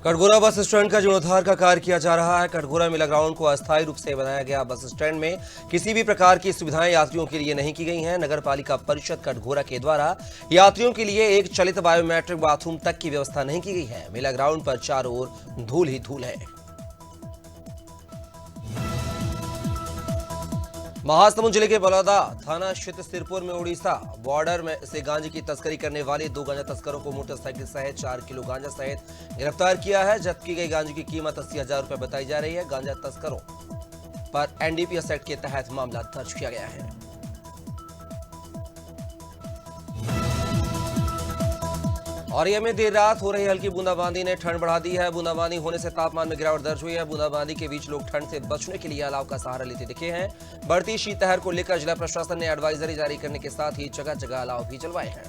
Katghora bus stand का जीर्णोद्धार का कार्य किया जा रहा है। कटघोरा मेला ग्राउंड को अस्थायी रूप से बनाया गया बस स्टैंड में किसी भी प्रकार की सुविधाएं यात्रियों के लिए नहीं की गई हैं। नगर पालिका परिषद कटघोरा के द्वारा यात्रियों के लिए एक चलित बायोमेट्रिक बाथरूम तक की व्यवस्था नहीं की गई है। मेला ग्राउंड पर चारों ओर धूल ही धूल है। महासमुंद जिले के बलौदा थाना क्षेत्र सिरपुर में उड़ीसा बॉर्डर में से गांजे की तस्करी करने वाले 2 गांजा तस्करों को मोटरसाइकिल सहित 4 किलो गांजा सहित गिरफ्तार किया है। जब्त की गई गांजे की कीमत 80,000 रुपए बताई जा रही है। गांजा तस्करों पर एनडीपीएस एक्ट के तहत मामला दर्ज किया गया है। औरैया में देर रात हो रही हल्की बूंदाबांदी ने ठंड बढ़ा दी है। बूंदाबांदी होने से तापमान में गिरावट दर्ज हुई है। बूंदाबांदी के बीच लोग ठंड से बचने के लिए अलाव का सहारा लेते दिखे हैं। बढ़ती शीतलहर को लेकर जिला प्रशासन ने एडवाइजरी जारी करने के साथ ही जगह जगह अलाव भी जलवाए हैं।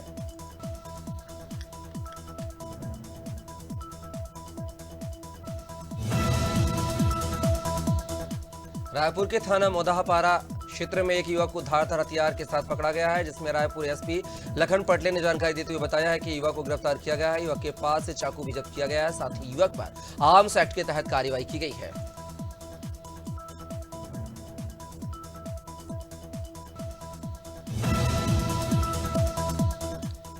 रायपुर के थाना मोदाहापारा क्षेत्र में एक युवक को धारदार हथियार के साथ पकड़ा गया है, जिसमें रायपुर एसपी लखन पटले ने जानकारी देते हुए बताया है कि युवक को गिरफ्तार किया गया है। युवक के पास से चाकू भी जब्त किया गया है। साथ ही युवक पर आर्म्स एक्ट के तहत कार्रवाई की गई है।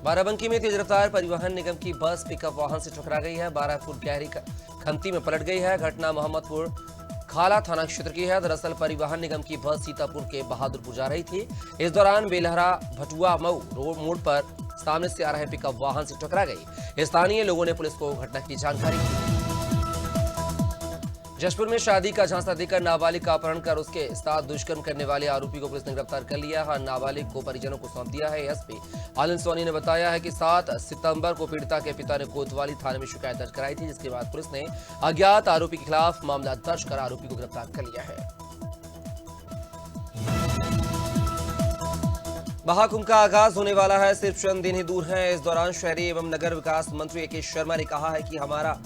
बाराबंकी में तेज रफ्तार परिवहन निगम की बस पिकअप वाहन से टकरा गई है। 12 फुट गहरी खंती में पलट गई है। घटना मोहम्मदपुर खाला थाना क्षेत्र की है। दरअसल परिवहन निगम की बस सीतापुर के बहादुरपुर जा रही थी। इस दौरान बेलहरा भटुआ मऊ रोड मोड़ पर सामने से आ रहे पिकअप वाहन से टकरा गई। स्थानीय लोगों ने पुलिस को घटना की जानकारी दी। जशपुर में शादी का झांसा देकर नाबालिग का अपहरण कर उसके साथ दुष्कर्म करने वाले आरोपी को पुलिस ने गिरफ्तार कर लिया है। नाबालिग को परिजनों को सौंप दिया है। एसपी आनंद सोनी ने बताया है कि 7 सितंबर को पीड़िता के पिता ने कोतवाली थाने में शिकायत दर्ज कराई थी, जिसके बाद पुलिस ने अज्ञात आरोपी के खिलाफ मामला दर्ज कर आरोपी को गिरफ्तार कर लिया है। महाकुंभ का आगाज होने वाला है, सिर्फ चंद दिन ही दूर हैं। इस दौरान शहरी एवं नगर विकास मंत्री ए के शर्मा ने कहा है कि हमारा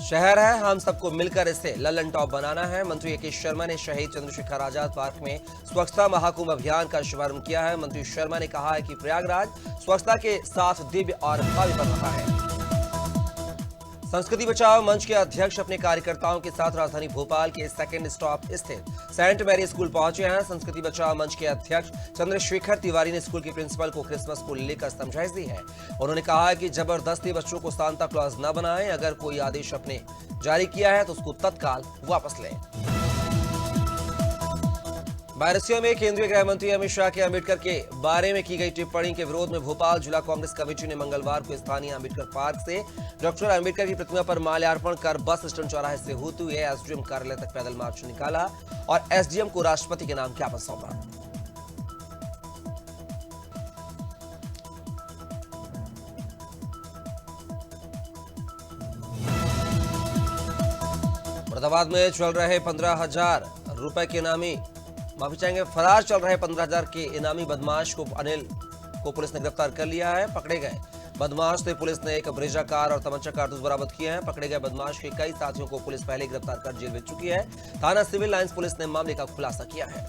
शहर है, हम सबको मिलकर इसे लल्लन टॉप बनाना है। मंत्री ए के शर्मा ने शहीद चंद्रशेखर आजाद पार्क में स्वच्छता महाकुंभ अभियान का शुभारंभ किया है। मंत्री शर्मा ने कहा है कि प्रयागराज स्वच्छता के साथ दिव्य और भव्य बन रहा है। संस्कृति बचाओ मंच के अध्यक्ष अपने कार्यकर्ताओं के साथ राजधानी भोपाल के सेकंड स्टॉप स्थित सेंट मैरी स्कूल पहुंचे हैं। संस्कृति बचाओ मंच के अध्यक्ष चंद्रशेखर तिवारी ने स्कूल के प्रिंसिपल को क्रिसमस को लेकर समझाइश दी है। उन्होंने कहा है कि जबरदस्ती बच्चों को सांता क्लॉज न बनाएं। अगर कोई आदेश अपने जारी किया है तो उसको तत्काल वापस लें। बारिशियों में केंद्रीय गृह मंत्री अमित शाह के अंबेडकर के बारे में की गई टिप्पणी के विरोध में भोपाल जिला कांग्रेस कमेटी ने मंगलवार को स्थानीय अंबेडकर पार्क से डॉक्टर अंबेडकर की प्रतिमा पर माल्यार्पण कर बस स्टैंड चौराहे से होते हुए एसडीएम कार्यालय तक पैदल मार्च निकाला और एसडीएम को राष्ट्रपति के नाम ज्ञापन सौंपा। मुरादाबाद में चल रहे 15,000 रुपए के इनामी फरार चल रहे 15,000 के इनामी बदमाश को अनिल को पुलिस ने गिरफ्तार कर लिया है। पकड़े गए बदमाश से पुलिस ने एक ब्रेजा कार और तमंचा कारतूस बरामद किए हैं। पकड़े गए बदमाश के कई साथियों को पुलिस पहले गिरफ्तार कर जेल भेज चुकी है। थाना सिविल लाइंस पुलिस ने मामले का खुलासा किया है।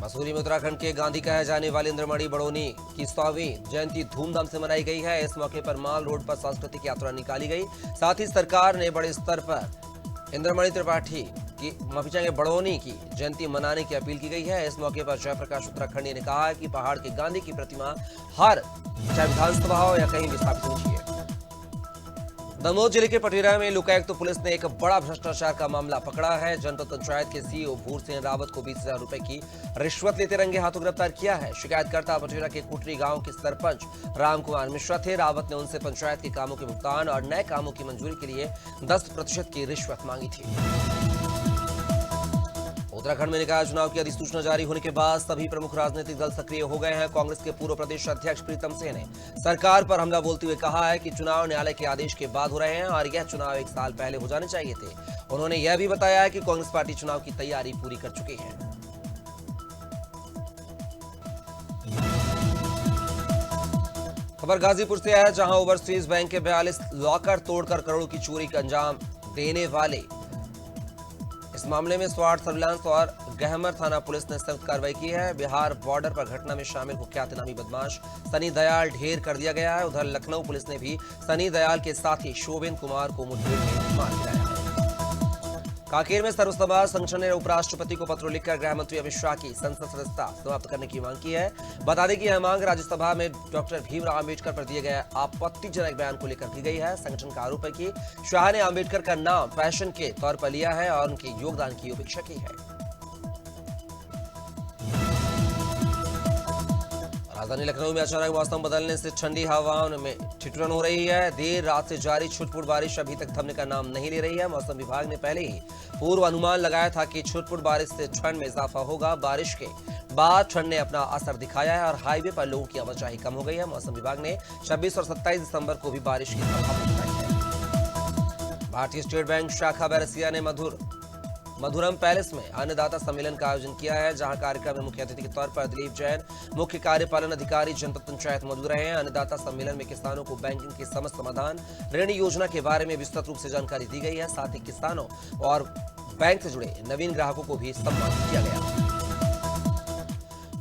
मसूरी में उत्तराखंड के गांधी कहे जाने वाले इंद्रमणि बड़ोनी की 100वीं जयंती धूमधाम से मनाई गई है। इस मौके पर माल रोड पर सांस्कृतिक यात्रा निकाली गई। साथ ही सरकार ने बड़े स्तर पर इंद्रमणि त्रिपाठी की बड़ोनी की जयंती मनाने की अपील की गई है। इस मौके पर जयप्रकाश उत्तराखंडी ने कहा है कि पहाड़ के गांधी की प्रतिमा हर चाहे विधानसभा हो या कहीं भी स्थापित होनी चाहिए। दमोह जिले के पटेरा में लोकायुक्त पुलिस ने एक बड़ा भ्रष्टाचार का मामला पकड़ा है। जनपद पंचायत के सीईओ भूरसेन रावत को 20,000 रुपए की रिश्वत लेते रंगे हाथों गिरफ्तार किया है। शिकायतकर्ता पटेरा के कुटरी गांव के सरपंच रामकुमार मिश्रा थे। रावत ने उनसे पंचायत के कामों के भुगतान और नए कामों की मंजूरी के लिए 10% की रिश्वत मांगी थी। उत्तराखंड में निकाय चुनाव की अधिसूचना जारी होने के बाद सभी प्रमुख राजनीतिक दल सक्रिय हो गए हैं। कांग्रेस के पूर्व प्रदेश अध्यक्ष प्रीतम सिंह ने सरकार पर हमला बोलते हुए कहा है कि चुनाव न्यायालय के आदेश के बाद हो रहे हैं और यह चुनाव 1 साल पहले हो जाने चाहिए थे। उन्होंने यह भी बताया है कि कांग्रेस पार्टी चुनाव की तैयारी पूरी कर चुकी है। खबर गाजीपुर से है, जहां ओवरसीज बैंक के 42 लॉकर तोड़कर करोड़ों की चोरी का अंजाम देने वाले इस मामले में स्वाट सर्विलांस और गहमर थाना पुलिस ने सख्त कार्रवाई की है। बिहार बॉर्डर पर घटना में शामिल कुख्यात नामी बदमाश सनी दयाल ढेर कर दिया गया है। उधर लखनऊ पुलिस ने भी सनी दयाल के साथी शोभेन कुमार को मुठभेड़ में मार गिराया है। कांकेर में सर्व समाज संगठन ने उपराष्ट्रपति को पत्र लिखकर गृह मंत्री अमित शाह की संसद सदस्यता समाप्त करने की मांग की है। बता दें कि यह मांग राज्यसभा में डॉक्टर भीमराव अम्बेडकर पर दिए गए आपत्तिजनक बयान को लेकर की गई है। संगठन का आरोप है कि शाह ने अम्बेडकर का नाम फैशन के तौर पर लिया है और उनके योगदान की उपेक्षा की है। राजधानी लखनऊ में अचानक मौसम बदलने से ठंडी हवाओं में ठिठुरन हो रही है। देर रात से जारी छुटपुट बारिश अभी तक थमने का नाम नहीं ले रही है। मौसम विभाग ने पहले ही पूर्व अनुमान लगाया था कि छुटपुट बारिश से ठंड में इजाफा होगा। बारिश के बाद ठंड ने अपना असर दिखाया है और हाईवे पर लोगों की आवाजाही कम हो गई है। मौसम विभाग ने 26 और 27 दिसंबर को भी बारिश की संभावना जताई है। भारतीय स्टेट बैंक शाखा बैरसिया ने मधुरम पैलेस में अन्नदाता सम्मेलन का आयोजन किया है, जहां कार्यक्रम में मुख्य अतिथि के तौर पर दिलीप जैन, मुख्य कार्यपालन अधिकारी जनपद पंचायत मौजूद रहे हैं। अन्नदाता सम्मेलन में किसानों को बैंकिंग के समस्त समाधान, ऋण योजना के बारे में विस्तृत रूप से जानकारी दी गई है। साथ ही किसानों और बैंक से जुड़े नवीन ग्राहकों को भी सम्मानित किया गया।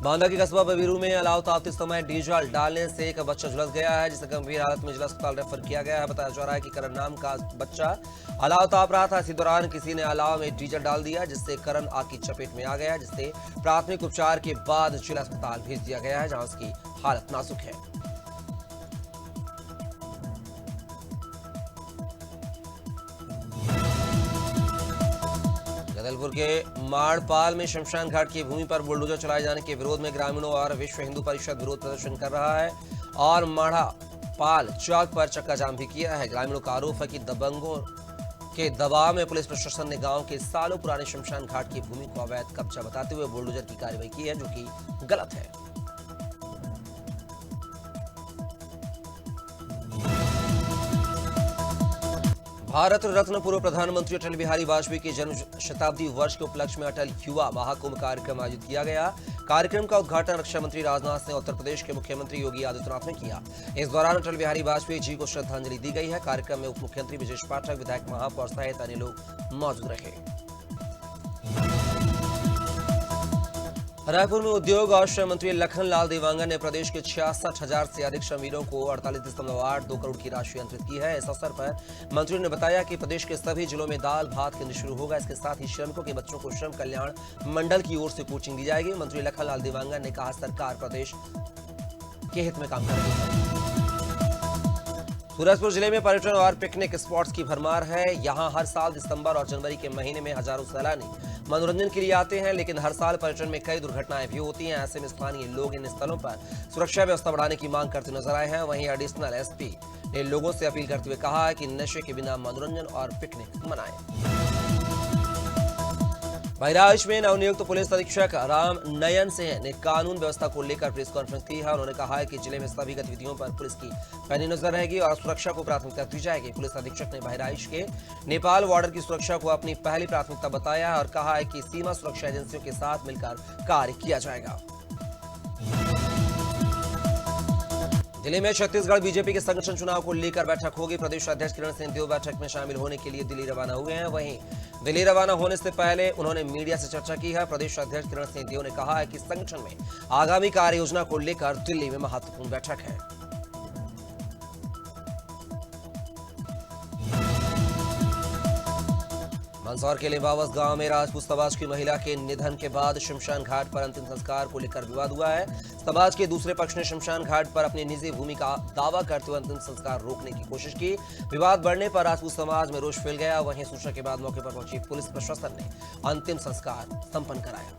बांदा के कस्बा बबीरू में अलाव तापते समय डीजल डालने से एक बच्चा झुलस गया है, जिसे गंभीर हालत में जिला अस्पताल रेफर किया गया है। बताया जा रहा है कि करण नाम का बच्चा अलाव ताप रहा था। इसी दौरान किसी ने अलाव में डीजल डाल दिया, जिससे करण आग की चपेट में आ गया, जिससे प्राथमिक उपचार के बाद जिला अस्पताल भेज दिया गया है, जहां उसकी हालत नाजुक है। जबलपुर के माड़पाल में शमशान घाट की भूमि पर बुलडोजर चलाए जाने के विरोध में ग्रामीणों और विश्व हिंदू परिषद विरोध प्रदर्शन कर रहा है और माड़पाल चौक पर चक्का जाम भी किया है। ग्रामीणों का आरोप है कि दबंगों के दबाव में पुलिस प्रशासन ने गांव के सालों पुराने शमशान घाट की भूमि को अवैध कब्जा बताते हुए बुलडोजर की कार्रवाई की है, जो कि गलत है। भारत रत्न पूर्व प्रधानमंत्री अटल बिहारी वाजपेयी के जन्म शताब्दी वर्ष के उपलक्ष्य में अटल युवा महाकुंभ कार्यक्रम आयोजित किया गया। कार्यक्रम का उद्घाटन रक्षा मंत्री राजनाथ सिंह, उत्तर प्रदेश के मुख्यमंत्री योगी आदित्यनाथ ने किया। इस दौरान अटल बिहारी वाजपेयी जी को श्रद्धांजलि दी गई है। कार्यक्रम में उप मुख्यमंत्री ब्रजेश पाठक, विधायक महापौर सहित अन्य लोग मौजूद रहे। रायपुर में उद्योग और श्रम मंत्री लखन लाल देवांगन ने प्रदेश के 66,000 से अधिक श्रमिकों को 48.82 करोड़ की राशि अंतरित की है। इस अवसर पर मंत्री ने बताया कि प्रदेश के सभी जिलों में दाल भात केंद्र शुरू होगा। इसके साथ ही श्रमिकों के बच्चों को श्रम कल्याण मंडल की ओर से कोचिंग दी जाएगी। मंत्री लखन लाल देवांगन ने कहा, सरकार प्रदेश के हित में काम कर रही है। सूरजपुर जिले में पर्यटन और पिकनिक स्पॉट्स की भरमार है। यहां हर साल दिसंबर और जनवरी के महीने में हजारों सैलानी मनोरंजन के लिए आते हैं, लेकिन हर साल पर्यटन में कई दुर्घटनाएं भी होती हैं। ऐसे में स्थानीय लोग इन स्थलों पर सुरक्षा व्यवस्था बढ़ाने की मांग करते नजर आए हैं। वहीं एडिशनल एसपी ने लोगों से अपील करते हुए कहा है कि नशे के बिना मनोरंजन और पिकनिक मनाएं। बहराइच में नवनियुक्त पुलिस अधीक्षक राम नयन सिंह ने कानून व्यवस्था को लेकर प्रेस कॉन्फ्रेंस की है। उन्होंने कहा है कि जिले में सभी गतिविधियों पर पुलिस की पैनी नजर रहेगी और सुरक्षा को प्राथमिकता दी जाएगी। पुलिस अधीक्षक ने बहराइच के नेपाल बॉर्डर की सुरक्षा को अपनी पहली प्राथमिकता बताया और कहा है कि सीमा सुरक्षा एजेंसियों के साथ मिलकर कार्य किया जाएगा। दिल्ली में छत्तीसगढ़ बीजेपी के संगठन चुनाव को लेकर बैठक होगी। प्रदेश अध्यक्ष किरण सिंहदेव बैठक में शामिल होने के लिए दिल्ली रवाना हुए हैं। वहीं दिल्ली रवाना होने से पहले उन्होंने मीडिया से चर्चा की है। प्रदेश अध्यक्ष किरण सिंहदेव ने कहा है कि संगठन में आगामी कार्य योजना को लेकर दिल्ली में महत्वपूर्ण बैठक है। मंदसौर के लिंबावस गांव में राजपूत समाज की महिला के निधन के बाद शमशान घाट पर अंतिम संस्कार को लेकर विवाद हुआ है। समाज के दूसरे पक्ष ने शमशान घाट पर अपनी निजी भूमि का दावा करते हुए अंतिम संस्कार रोकने की कोशिश की। विवाद बढ़ने पर राजपूत समाज में रोष फैल गया। वहीं सूचना के बाद मौके पर पहुंची पुलिस प्रशासन ने अंतिम संस्कार संपन्न कराया।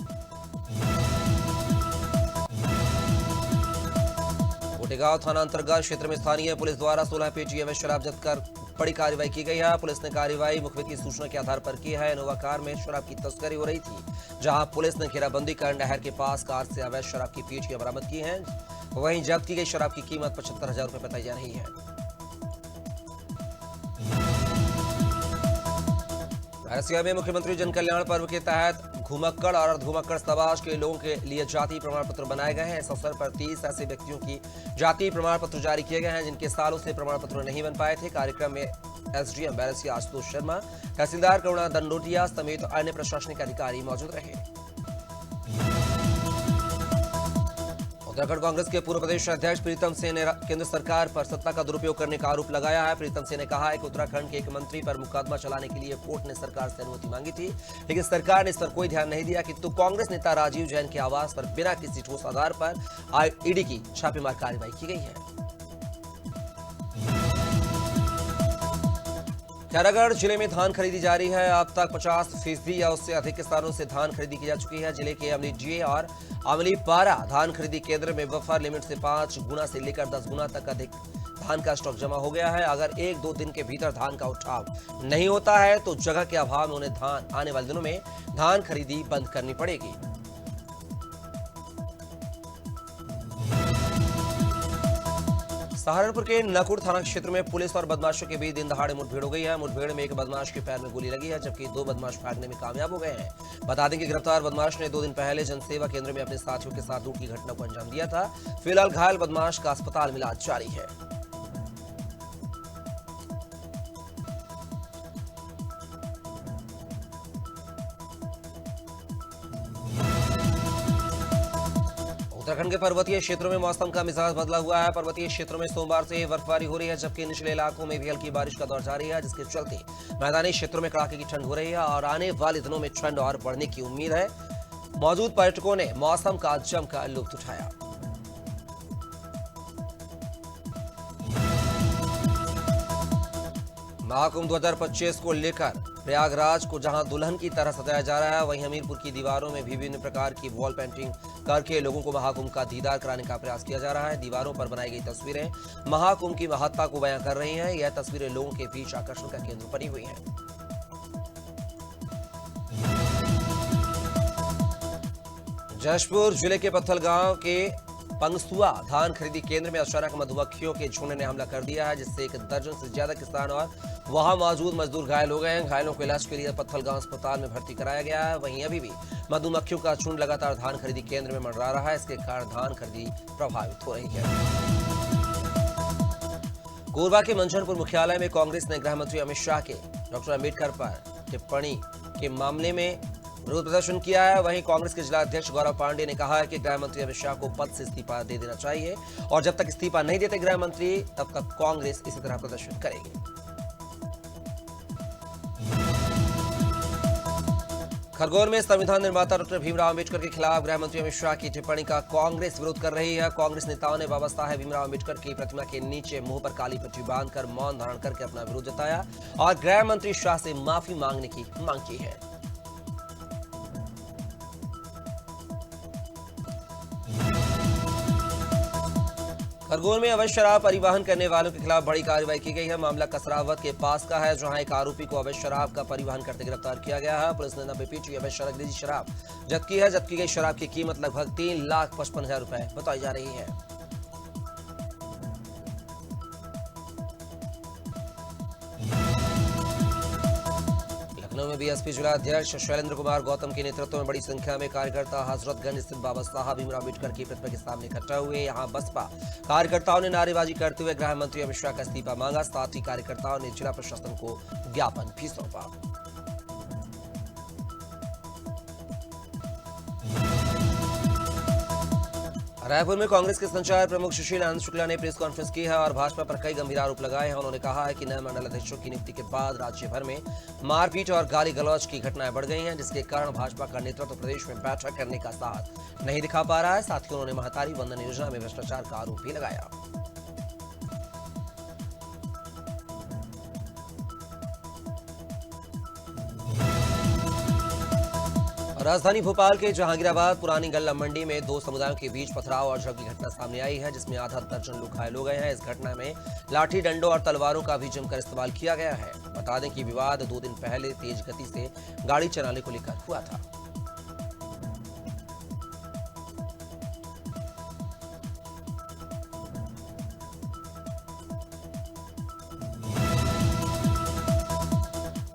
कोटेगांव थाना अंतर्गत क्षेत्र में स्थानीय पुलिस द्वारा 16 पेटी अवैध शराब जब्त कर बड़ी कार्रवाई की गई है। पुलिस ने कार्रवाई मुखबिर की सूचना के आधार पर की है। इनोवा कार में शराब की तस्करी हो रही थी, जहां पुलिस ने घेराबंदी कर नहर के पास कार से अवैध शराब की पेटियां बरामद की हैं। वहीं जब्त की गई शराब की कीमत 75,000 रुपए बताई जा रही है। बैरसिया में मुख्यमंत्री जन कल्याण पर्व के तहत घुमक्कड़ और अर्धघुमक्कड़ समाज के लोगों के लिए जाति प्रमाण पत्र बनाए गए हैं। इस अवसर पर 30 ऐसे व्यक्तियों की जाति प्रमाण पत्र जारी किए गए हैं, जिनके सालों से प्रमाण पत्र नहीं बन पाए थे। कार्यक्रम में एसडीएम बैरसिया आशुतोष शर्मा, तहसीलदार करुणा दंडोतिया समेत अन्य प्रशासनिक अधिकारी मौजूद रहे। उत्तराखंड कांग्रेस के पूर्व प्रदेश अध्यक्ष प्रीतम सिंह ने केंद्र सरकार पर सत्ता का दुरुपयोग करने का आरोप लगाया है। प्रीतम सिंह ने कहा है कि उत्तराखंड के एक मंत्री पर मुकदमा चलाने के लिए कोर्ट ने सरकार से अनुमति मांगी थी, लेकिन सरकार ने इस पर कोई ध्यान नहीं दिया। किंतु कांग्रेस नेता राजीव जैन के आवास पर बिना किसी ठोस आधार पर ईडी की छापेमार कार्रवाई की गई है। खैरागढ़ जिले में धान खरीदी जारी है। अब तक 50% या उससे अधिक किसानों से धान खरीदी की जा चुकी है। जिले के अमली जे और अमली पारा धान खरीदी केंद्र में बफर लिमिट से 5 गुना से लेकर 10 गुना तक अधिक धान का स्टॉक जमा हो गया है। अगर 1-2 दिन के भीतर धान का उठाव नहीं होता है तो जगह के अभाव में उन्हें आने वाले दिनों में धान खरीदी बंद करनी पड़ेगी। सहारनपुर के नकुड़ थाना क्षेत्र में पुलिस और बदमाशों के बीच दिन दहाड़े मुठभेड़ हो गई है। मुठभेड़ में एक बदमाश के पैर में गोली लगी है, जबकि 2 बदमाश भागने में कामयाब हो गए हैं। बता दें कि गिरफ्तार बदमाश ने 2 दिन पहले जनसेवा केंद्र में अपने साथियों के साथ लूट की घटना को अंजाम दिया था। फिलहाल घायल बदमाश का अस्पताल में इलाज जारी है। उत्तराखंड के पर्वतीय क्षेत्रों में मौसम का मिजाज बदला हुआ है। पर्वतीय क्षेत्रों में सोमवार से बर्फबारी हो रही है, जबकि निचले इलाकों में भी हल्की बारिश का दौर जारी है, जिसके चलते मैदानी क्षेत्रों में कड़ाके की ठंड हो रही है और आने वाले दिनों में ठंड और बढ़ने की उम्मीद है। मौजूद पर्यटकों ने मौसम का जमकर लुत्फ उठाया। महाकुंभ 2025 को लेकर प्रयागराज को जहां दुल्हन की तरह सजाया जा रहा है, वहीं हमीरपुर की दीवारों में भी विभिन्न प्रकार की वॉल पेंटिंग करके लोगों को महाकुंभ का दीदार कराने का प्रयास किया जा रहा है। दीवारों पर बनाई गई तस्वीरें महाकुंभ की महत्ता को बयां कर रही हैं। यह तस्वीरें लोगों के बीच आकर्षण का केंद्र बनी हुई हैं। जशपुर जिले के पत्थल गांव के पंगसुआ धान खरीदी केंद्र में अचानक मधुमक्खियों के झुंड ने हमला कर दिया है, जिससे 1 दर्जन से ज्यादा किसान और वहां मौजूद मजदूर घायल हो गए हैं। घायलों को इलाज के लिए पत्थल गांव अस्पताल में भर्ती कराया गया है। वहीं अभी भी मधुमक्खियों का झुंड लगातार धान खरीदी केंद्र में मंडरा रहा है। इसके कारण धान खरीदी प्रभावित हो रही है। कोरबा के मंझनपुर मुख्यालय में कांग्रेस ने गृह मंत्री अमित शाह के डॉक्टर अंबेडकर पर टिप्पणी के मामले में विरोध प्रदर्शन किया है। वहीं कांग्रेस के जिला अध्यक्ष गौरव पांडे ने कहा है कि गृह मंत्री अमित शाह को पद से इस्तीफा दे देना चाहिए और जब तक इस्तीफा नहीं देते गृह मंत्री तब तक कांग्रेस इसी तरह प्रदर्शन करेगी। खरगोन में संविधान निर्माता डॉक्टर भीमराव अंबेडकर के खिलाफ गृह मंत्री अमित शाह की टिप्पणी का कांग्रेस विरोध कर रही है। कांग्रेस नेताओं ने बाबा साहेब भीमराव अंबेडकर की प्रतिमा के नीचे मुंह पर काली पट्टी बांधकर मौन धारण करके अपना विरोध जताया और गृह मंत्री शाह से माफी मांगने की मांग की है। खरगोन में अवैध शराब परिवहन करने वालों के खिलाफ बड़ी कार्रवाई की गई है। मामला कसरावत के पास का है, जहां एक आरोपी को अवैध शराब का परिवहन करते गिरफ्तार किया गया है। पुलिस ने 90 पीटी अवैध अंग्रेजी शराब जब्त की है। जब्त की गई शराब की कीमत लगभग 3,55,000 रुपए बताई जा रही है। लखनऊ में बीएसपी जिला अध्यक्ष शैलेंद्र कुमार गौतम के नेतृत्व में बड़ी संख्या में कार्यकर्ता हजरतगंज स्थित बाबा साहब भीमराव अंबेडकर की प्रतिमा के सामने इकट्ठा हुए। यहां बसपा कार्यकर्ताओं ने नारेबाजी करते हुए गृह मंत्री अमित शाह का इस्तीफा मांगा। साथ ही कार्यकर्ताओं ने जिला प्रशासन को ज्ञापन भी सौंपा। रायपुर में कांग्रेस के संचार प्रमुख सुशील आनंद शुक्ला ने प्रेस कॉन्फ्रेंस की है और भाजपा पर कई गंभीर आरोप लगाए हैं। उन्होंने कहा है कि नए मंडल अध्यक्षों की नियुक्ति के बाद राज्य भर में मारपीट और गाली गलौज की घटनाएं बढ़ गई हैं, जिसके कारण भाजपा का नेतृत्व प्रदेश में बैठक करने का साहस नहीं दिखा पा रहा है। साथ ही उन्होंने महतारी वंदन योजना में भ्रष्टाचार का आरोप भी लगाया। राजधानी भोपाल के जहांगीराबाद पुरानी गल्ला मंडी में 2 समुदायों के बीच पथराव और झड़प की घटना सामने आई है, जिसमें आधा दर्जन लोग घायल हो गए हैं। इस घटना में लाठी डंडों और तलवारों का भी जमकर इस्तेमाल किया गया है। बता दें कि विवाद 2 दिन पहले तेज गति से गाड़ी चलाने को लेकर हुआ था।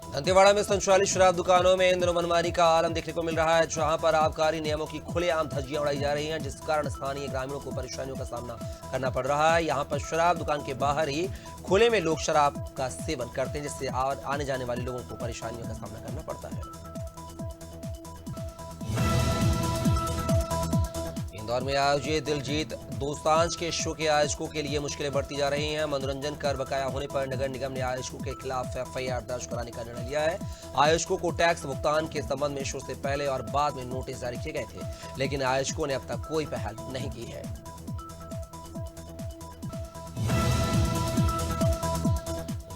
दंतेवाड़ा में संचालित शराब दुकानों में इन दिनों मनमानी का आलम देखने को मिल रहा है, जहां पर आबकारी नियमों की खुलेआम धज्जियां उड़ाई जा रही हैं, जिस कारण स्थानीय ग्रामीणों को परेशानियों का सामना करना पड़ रहा है। यहां पर शराब दुकान के बाहर ही खुले में लोग शराब का सेवन करते हैं, जिससे आने जाने वाले लोगों को परेशानियों का सामना करना पड़ता है। इंदौर में आयोजित दिलजीत दोसांझ के शो के आयोजकों के लिए मुश्किलें बढ़ती जा रही हैं। मनोरंजन कर बकाया होने पर नगर निगम ने आयोजकों के खिलाफ एफआईआर दर्ज कराने का निर्णय लिया है। आयोजकों को टैक्स भुगतान के संबंध में शो से पहले और बाद में नोटिस जारी किए गए थे, लेकिन आयोजकों ने अब तक कोई पहल नहीं की है।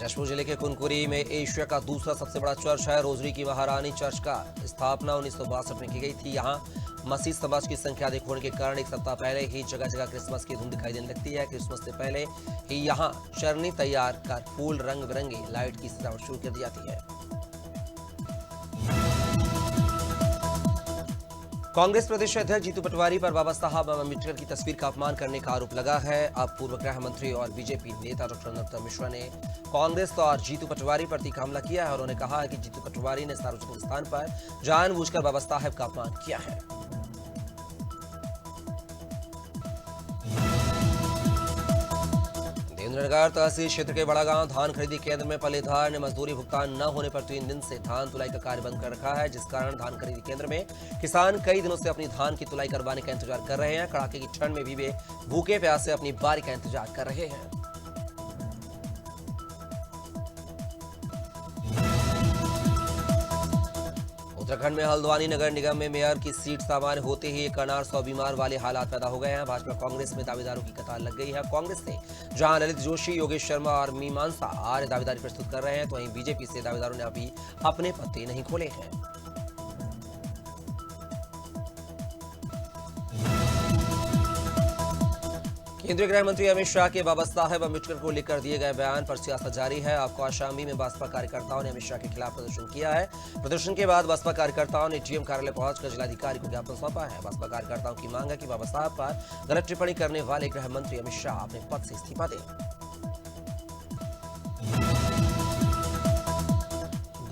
जशपुर जिले के कुनकुरी में एशिया का दूसरा सबसे बड़ा चर्च है। रोजरी की महारानी चर्च का स्थापना 1962 में की गई थी। यहाँ मसीह समाज की संख्या अधिक होने के कारण एक सप्ताह पहले ही जगह जगह क्रिसमस की धूम दिखाई देने लगती है। क्रिसमस से पहले ही यहाँ चरनी तैयार कर फूल रंग बिरंगी लाइट की सजावट शुरू कर दी जाती है। कांग्रेस प्रदेश अध्यक्ष जीतू पटवारी पर बाबा साहब अम्बेडकर की तस्वीर का अपमान करने का आरोप लगा है। अब पूर्व गृह मंत्री और बीजेपी नेता डॉक्टर नरोत्तम मिश्रा ने कांग्रेस और जीतू पटवारी पर तीखा हमला किया है और उन्होंने कहा है कि जीतू पटवारी ने सार्वजनिक स्थान पर जानबूझकर बाबा साहब का अपमान किया है। देवेंद्रनगर तहसील क्षेत्र के बड़ा गांव धान खरीदी केंद्र में पल्लेदार ने मजदूरी भुगतान न होने पर 3 दिन से धान तुलाई का कार्य बंद कर रखा है, जिस कारण धान खरीदी केंद्र में किसान कई दिनों से अपनी धान की तुलाई करवाने का इंतजार कर रहे हैं। कड़ाके की ठंड में भी वे भूखे प्यासे अपनी बारी का इंतजार कर रहे हैं। उत्तराखंड में हल्द्वानी नगर निगम में मेयर की सीट सामान्य होते ही एक अनार 100 बीमार वाले हालात पैदा हो गए हैं। भाजपा कांग्रेस में दावेदारों की कतार लग गई है। कांग्रेस से जहां ललित जोशी, योगेश शर्मा और मीमांसा आर्य दावेदारी प्रस्तुत कर रहे हैं, तो वहीं बीजेपी से दावेदारों ने अभी अपने पत्ते नहीं खोले हैं। केंद्रीय गृह मंत्री अमित शाह के बाबा साहेब अम्बेडकर को लेकर दिए गए बयान पर सियासत जारी है। आपको कौशाम्बी में बसपा कार्यकर्ताओं ने अमित शाह के खिलाफ प्रदर्शन किया है। प्रदर्शन के बाद बसपा कार्यकर्ताओं ने डीएम कार्यालय पहुंचकर जिलाधिकारी को ज्ञापन सौंपा है। बसपा कार्यकर्ताओं की मांग है कि बाबा साहब पर गलत टिप्पणी करने वाले गृह मंत्री अमित शाह अपने पद से इस्तीफा दें।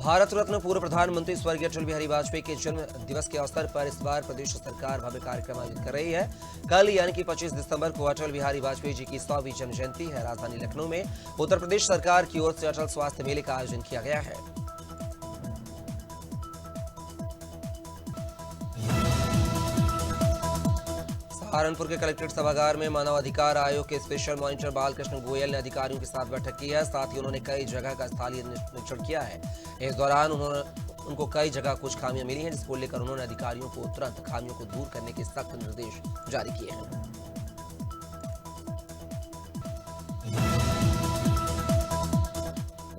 भारत रत्न पूर्व प्रधानमंत्री स्वर्गीय अटल बिहारी वाजपेयी के जन्म दिवस के अवसर पर इस बार प्रदेश सरकार भव्य कार्यक्रम आयोजित कर रही है। कल यानी कि 25 दिसंबर को अटल बिहारी वाजपेयी जी की 100वीं जन्म जयंती है। राजधानी लखनऊ में उत्तर प्रदेश सरकार की ओर से अटल स्वास्थ्य मेले का आयोजन किया गया है। सहारनपुर के कलेक्ट्रेट सभागार में मानवाधिकार आयोग के स्पेशल मॉनिटर बालकृष्ण गोयल ने अधिकारियों के साथ बैठक की है। साथ ही उन्होंने कई जगह का स्थलीय निरीक्षण किया है। इस दौरान उनको कई जगह कुछ खामियां मिली हैं, जिसको लेकर उन्होंने अधिकारियों को तुरंत खामियों को दूर करने के सख्त निर्देश जारी किए हैं।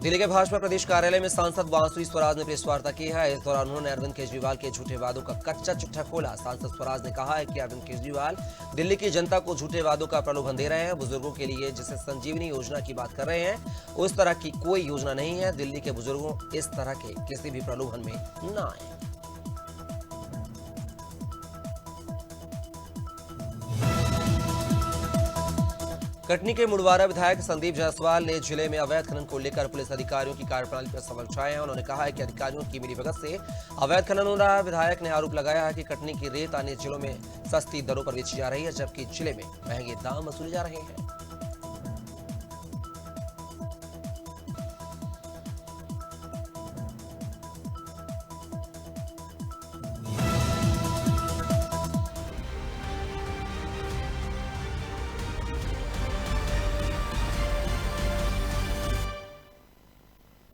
दिल्ली के भाजपा प्रदेश कार्यालय में सांसद बांसुरी स्वराज ने प्रेस वार्ता की है। इस दौरान उन्होंने अरविंद केजरीवाल के झूठे वादों का कच्चा चिट्ठा खोला। सांसद स्वराज ने कहा है कि अरविंद केजरीवाल दिल्ली की जनता को झूठे वादों का प्रलोभन दे रहे हैं। बुजुर्गों के लिए जिसे संजीवनी योजना की बात कर रहे हैं, उस तरह की कोई योजना नहीं है। दिल्ली के बुजुर्गों इस तरह के किसी भी प्रलोभन में न आए। कटनी के मुड़वारा विधायक संदीप जायसवाल ने जिले में अवैध खनन को लेकर पुलिस अधिकारियों की कार्यप्रणाली पर सवाल उठाए हैं। उन्होंने कहा है कि अधिकारियों की मिलीभगत से अवैध खनन हो रहा है। विधायक ने आरोप लगाया है कि कटनी की रेत अन्य जिलों में सस्ती दरों पर बेची जा रही है, जबकि जिले में महंगे दाम वसूले जा रहे हैं।